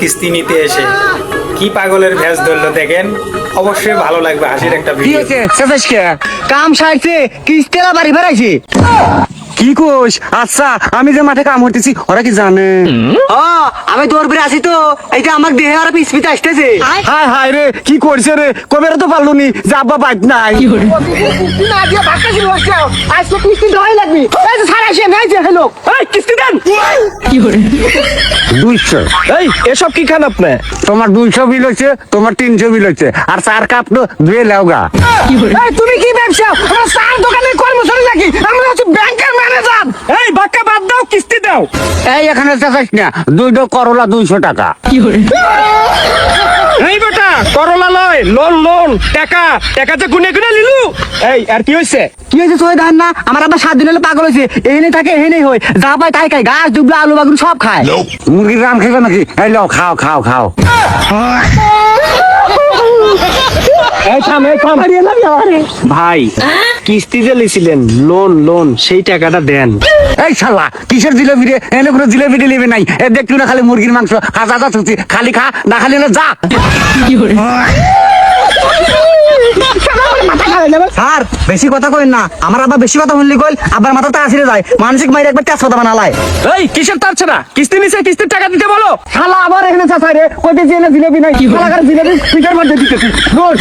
কিস্তি নিতে এসে কি পাগলের ভ্যাস ধরলো দেখেন, অবশ্যই ভালো লাগবে হাসির একটা ভিডিও। কাম সারছে কিস্তেলা বাড়ি ফেরাইছে। কি কোষ? আচ্ছা, আমি যে মাঠে কাম করতেছি ওরা কি জানে? আমি তোর উপরে আছি তো, এইটা আমার দেহে আর পিছপিতে আসতেছে। হায় হায় রে, কি করছে রে? কবে তো পারলো নি যে আব্বা বাইক নাই। না দিয়ে ভাগতে শুরু হচ্ছে, আজকে কিস্তি দেওয়াই লাগবে। এই যে সারা এসে নাই যে হ্যালো, এই কিস্তি দেন। 200। এই এসব কি খান আপনি? তোমার 200 বিল হচ্ছে, তোমার 300 বিল হচ্ছে, আর 4 কাপ তো ধুয়ে লাওগা। এই তুমি কি ব্যবসা? আমরা চার দোকানের কর্মচারী নাকি? আমরা হচ্ছে ব্যাংকের ম্যানেজার। এই বাক্কা বাদ দাও, কিস্তি দাও। এই এখানে চাচাস না, 2 করলা 200 টাকা। এই বেটা, করলা লয়, লোন লোন, টাকা টাকা যে গুনে গুনে লিলু। এই আর কি হইছে? কি হয়েছে সবাই ধান না? আমার আবার 7 দিন হলে পাগল হয়েছে। এখানে থাকে এখানেই হয়, যা পায় তাই খায়, গাছ দুবলা আলু বাগুন সব খায়। মুরগির রাম খেবে নাকি? এই লাও, খাও খাও খাও। এই থাম, এই থাম। ভাই, কিস্তি যে লিছিলেন, লোন লোন, সেই টাকাটা দেন। এই শালা কিসের জিলেবি রে? এনে কোনো জিলেবি টিলেবি নাই। এ দেখছু না খালি মুরগির মাংস খাজা থুচি, খালি খা, না খালি না যা। স্যার বেশি কথা কইন না, আমার আবার বেশি কথা বললি কইল আবার মাথাটা আসিরে যায়, মানসিক মাইরে একবার তেজ কথা বানালায়। এই কিসের তার ছাড়া? কিস্তি নিছে, কিস্তির টাকা দিতে বলো। শালা আবার এখানে চাচা রে কইতে যে না জিলেবি নাই, শালা কার জিলেবি পিটার মধ্যে দিতেছি রোজ।